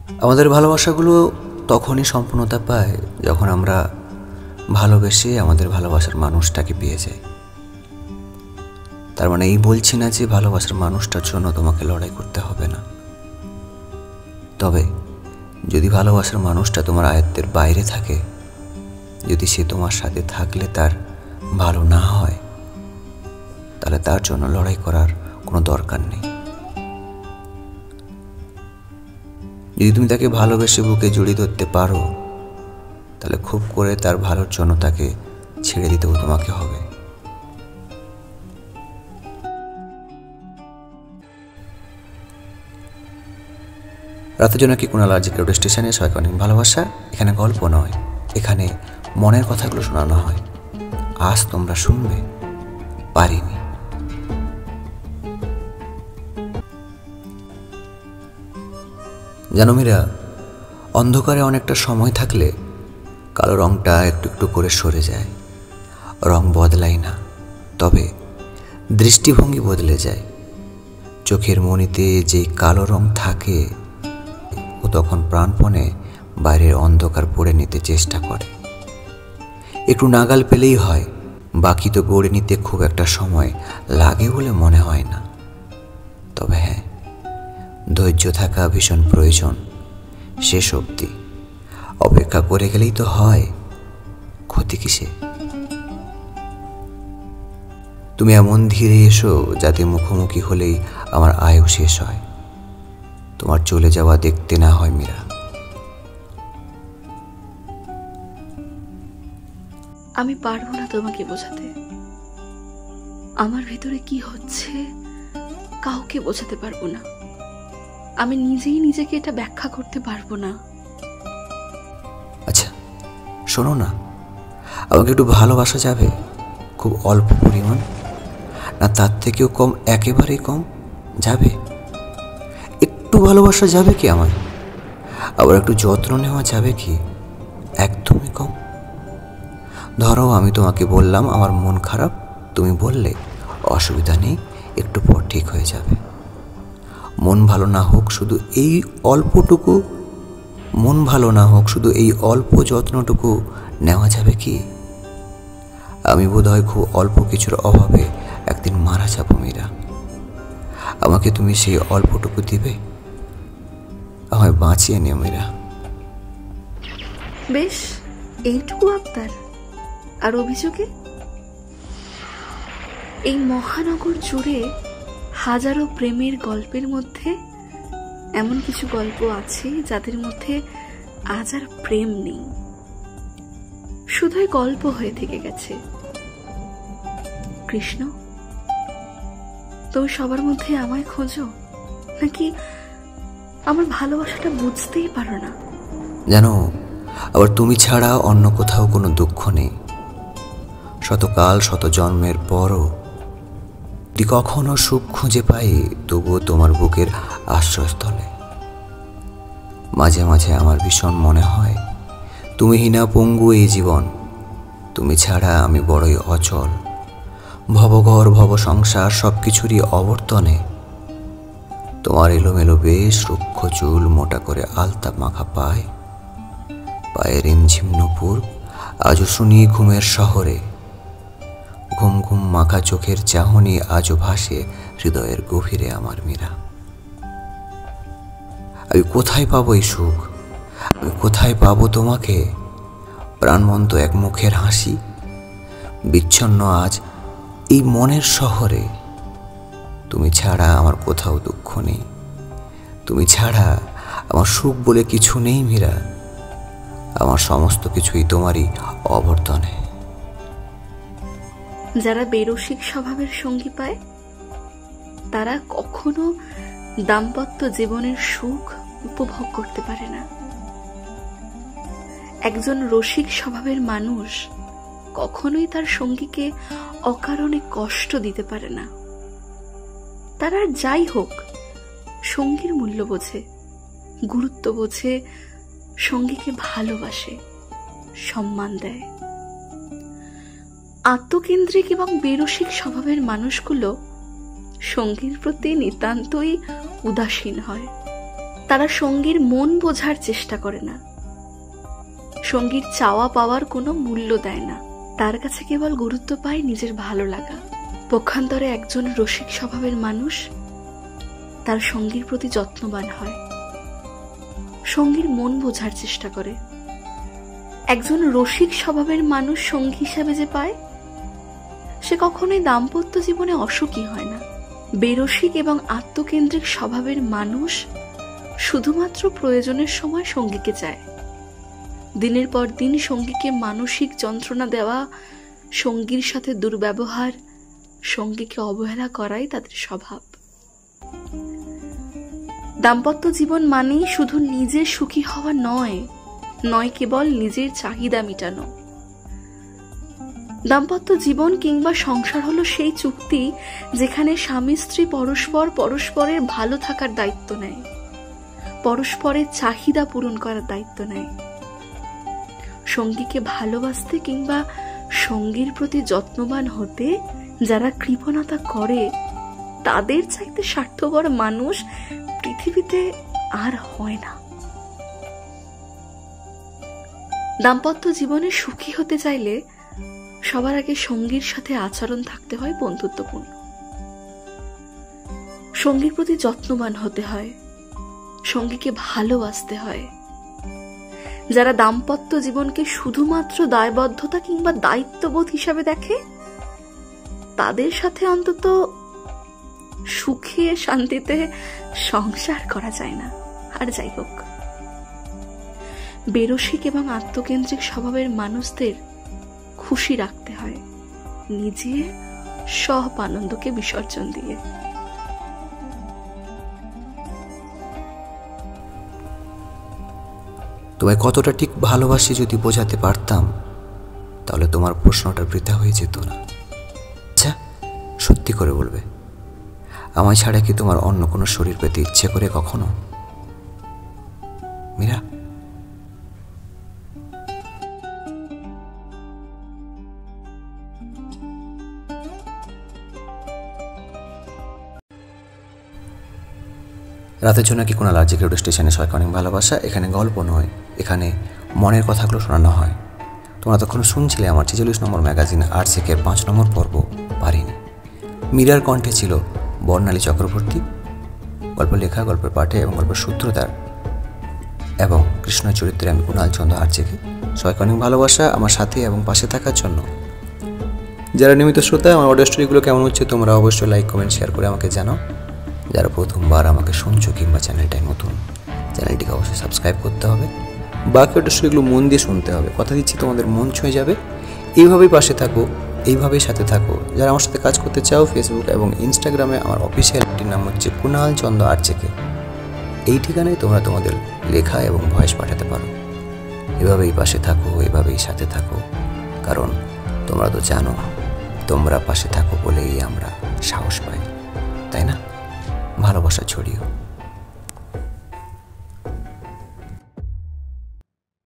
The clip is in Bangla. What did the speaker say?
আমাদের ভালোবাসাগুলো তখনই সম্পূর্ণতা পায় যখন আমরা ভালোবেসে আমাদের ভালোবাসার মানুষটাকে পেয়ে যাই। তার মানে এই বলছি না যে ভালোবাসার মানুষটার জন্য তোমাকে লড়াই করতে হবে না। তবে যদি ভালোবাসার মানুষটা তোমার আয়ত্তের বাইরে থাকে, যদি সে তোমার সাথে থাকলে তার ভালো না হয়, তাহলে তার জন্য লড়াই করার কোনো দরকার নেই। যদি তুমি তাকে ভালোবেসে বুকে জড়িয়ে ধরতে পারো, তাহলে খুব করে তার ভালোর জন্য তাকে ছেড়ে দিতেও তোমাকে হবে। রাতের জন্য কি কোনো অ্যালার্জিক রেডিও স্টেশনে সবাইকে অনেক ভালোবাসা। এখানে গল্প নয়, এখানে মনের কথাগুলো শোনানো হয়। আজ তোমরা শুনবে পারিনি। জানো মীরা, অন্ধকারে অনেকটা সময় থাকলে কালো রংটা একটু একটু করে সরে যায়। রং বদলায় না, তবে দৃষ্টিভঙ্গি বদলে যায়। চোখের মণিতে যে কালো রং থাকে ও তখন প্রাণপণে বাইরের অন্ধকার পড়ে নিতে চেষ্টা করে। একটু নাগাল পেলেই হয়, বাকি তো গড়ে নিতে খুব একটা সময় লাগে বলে মনে হয় না। তবে হ্যাঁ, ধৈর্য থাকা ভীষণ প্রয়োজন। শেষ অবধি অপেক্ষা করে গেলেই তো হয়, ক্ষতি কিসে? তুমি এমন ধীরে এসো যাতে মুখোমুখি হলেই আমার আয়ু শেষ হয়, তোমার চলে যাওয়া দেখতে না হয় মীরা। আমি পারবো না তোমাকে বোঝাতে। আমার ভিতরে কি হচ্ছে কাউকে বোঝাতে পারবো না। আমি নিজেই নিজেকে এটা ব্যাখ্যা করতে পারবো না। আচ্ছা শোনো না, আমাকে একটু ভালোবাসা যাবে? খুব অল্প পরিমাণ, না তার থেকেও কম, একেবারেই কম যাবে? একটু ভালোবাসা যাবে কি আমার? আবার একটু যত্ন নেওয়া যাবে কি? একদমই কম। ধরো আমি তোমাকে বললাম আমার মন খারাপ, তুমি বললে অসুবিধা নেই, একটু পর ঠিক হয়ে যাবে। মন ভালো না হোক শুধু এই অল্পটুকু, মন ভালো না হোক শুধু এই অল্প যত্নটুকু নেওয়া যাবে কি? আমি বোধহয় খুব অল্প কিছুর অভাবে একদিন মারা যাবো মীরা। আমাকে তুমি সেই অল্পটুকু দিবে? আমায় বাঁচিয়ে নিও মীরা। বেশ, এইটুকু আবদার? আর অভিযোগে? এই মহানগর জুড়ে হাজারো প্রেমের গল্পের মধ্যে এমন কিছু গল্প আছে যাদের মধ্যে আজ আর প্রেম নেই, শুধুই গল্প হয়ে থেকে গেছে। কৃষ্ণ, তুমি সবার মধ্যে আমায় খোঁজো, নাকি আমার ভালোবাসাটা বুঝতেই পারো না? জানো, আবার তুমি ছাড়া অন্য কোথাও কোনো দুঃখ নেই। শতকাল শত জন্মের পরও যদি কখনো সুখ খুঁজে পাই, তবুও তোমার বুকের আশ্রয়স্থলে। মাঝে মাঝে আমার ভীষণ মনে হয় তুমি হীনা পঙ্গু এই জীবন, তুমি ছাড়া আমি বড়ই অচল। ভবঘর ভব সংসার সব কিছুরই অবর্তনে তোমার এলোমেলো বেশ রুক্ষ চুল, মোটা করে আলতা মাখা পায়, পায়ে রিমঝিম নুপুর, আজও শুনি ঘুমের শহরে। ঘুম ঘুম মাখা চোখের চাহনি আজও ভাসে হৃদয়ের গভীরে আমার মীরা। আমি কোথায় পাবো এই সুখ? আমি কোথায় পাবো তোমাকে? প্রাণবন্ত এক মুখের হাসি বিচ্ছন্ন আজ এই মনের শহরে। তুমি ছাড়া আমার কোথাও দুঃখ নেই, তুমি ছাড়া আমার সুখ বলে কিছু নেই মীরা। আমার সমস্ত কিছুই তোমারই অবর্তনে। যারা বেরসিক স্বভাবের সঙ্গী পায় তারা কখনো দাম্পত্য জীবনের সুখ উপভোগ করতে পারে না। একজন রসিক স্বভাবের মানুষ কখনোই তার সঙ্গীকে অকারণে কষ্ট দিতে পারে না। তারা যাই হোক সঙ্গীর মূল্য বোঝে, গুরুত্ব বোঝে, সঙ্গীকে ভালোবাসে, সম্মান দেয়। আত্মকেন্দ্রিক এবং বেরসিক স্বভাবের মানুষগুলো সঙ্গীর প্রতি নিতান্তই উদাসীন হয়, তারা সঙ্গীর মন বোঝার চেষ্টা করে না, সঙ্গীর চাওয়া পাওয়ার কোনো মূল্য দেয় না, তার কাছে কেবল গুরুত্ব পায় নিজের ভালো লাগা। পক্ষান্তরে একজন রসিক স্বভাবের মানুষ তার সঙ্গীর প্রতি যত্নবান হয়, সঙ্গীর মন বোঝার চেষ্টা করে। একজন রসিক স্বভাবের মানুষ সঙ্গী হিসাবে যে পায়, সে কখনোই দাম্পত্য জীবনে অসুখী হয় না। বেরসিক এবং আত্মকেন্দ্রিক স্বভাবের মানুষ শুধুমাত্র প্রয়োজনের সময় সঙ্গীকে চায়। দিনের পর দিন সঙ্গীকে মানসিক যন্ত্রণা দেওয়া, সঙ্গীর সাথে দুর্ব্যবহার, সঙ্গীকে অবহেলা করাই তাদের স্বভাব। দাম্পত্য জীবন মানেই শুধু নিজে সুখী হওয়া নয়, নয় কেবল নিজের চাহিদা মেটানো। দাম্পত্য জীবন কিংবা সংসার হলো সেই চুক্তি যেখানে স্বামী স্ত্রী পরস্পর পরস্পরের ভালো থাকার দায়িত্ব নেয়, পরস্পরের চাহিদা পূরণ করার দায়িত্ব নেয়। সঙ্গীকে ভালোবাসতে কিংবা সঙ্গীর প্রতি যত্নবান হতে যারা কৃপণতা করে, তাদের চাইতে স্বার্থপর মানুষ পৃথিবীতে আর হয় না। দাম্পত্য জীবনে সুখী হতে চাইলে সবার আগে সঙ্গীর সাথে আচরণ থাকতে হয় বন্ধুত্বপূর্ণ, সঙ্গীর প্রতি যত্নবান হতে হয়, সঙ্গীকে ভালোবাসতে হয়। যারা দাম্পত্য জীবনকে শুধুমাত্র দায়বদ্ধতা কিংবা দায়িত্ববোধ হিসাবে দেখে, তাদের সাথে অন্তত সুখে শান্তিতে সংসার করা যায় না। আর যাই হোক, বেরসিক এবং আত্মকেন্দ্রিক স্বভাবের মানুষদের খুশি রাখতে হয় নিজে সব আনন্দকে বিসর্জন দিয়ে। তোমায় কতটা ঠিক ভালোবাসি যদি বোঝাতে পারতাম, তাহলে তোমার প্রশ্নটা বৃথা হয়ে যেত না। আচ্ছা, সত্যি করে বলবে, আমায় ছাড়া কি তোমার অন্য কোনো শরীর পেতে ইচ্ছে করে কখনো? মীরা, রাতের জন্য কি কোনো লার্জিক রেডিও স্টেশনে সবাইকে অনেক ভালোবাসা। এখানে গল্প নয়, এখানে মনের কথাগুলো শোনানো হয়। তোমরা তখন শুনছিলে আমার 46 নম্বর ম্যাগাজিন আরসিকের 5 নম্বর পর্ব পারিনি। মীরার কণ্ঠে ছিল বর্ণালী চক্রবর্তী, গল্প লেখা, গল্পের পাঠে এবং গল্পের সূত্রধার এবং কৃষ্ণ চরিত্রে আমি কুণাল চন্দ্র আরজেকে। সবাইকে অনেক ভালোবাসা আমার সাথে এবং পাশে থাকার জন্য। যারা নিয়মিত শ্রোতা, আমার অডিও স্টোরিগুলো কেমন হচ্ছে তোমরা অবশ্যই লাইক, কমেন্ট, শেয়ার করে আমাকে জানাও। যারা প্রথমবার আমাকে শুনছো কিংবা চ্যানেলটাই নতুন, চ্যানেলটিকে অবশ্যই সাবস্ক্রাইব করতে হবে। বাকি অডিও স্টোরিগুলো মন দিয়ে শুনতে হবে, কথা দিচ্ছি তোমাদের মন ছুঁয়ে যাবে। এইভাবেই পাশে থাকো, এইভাবেই সাথে থাকো। যারা আমার সাথে কাজ করতে চাও, ফেসবুক এবং ইনস্টাগ্রামে আমার অফিসিয়াল আইডির নাম হচ্ছে কুণাল চন্দ্র আরজেকে। এই ঠিকানায় তোমরা তোমাদের লেখা এবং ভয়েস পাঠাতে পারো। এভাবেই পাশে থাকো, এভাবেই সাথে থাকো, কারণ তোমরা তো জানো তোমরা পাশে থাকো বলেই আমরা সাহস পাই, তাই না? ভালোবাসা ছড়িও।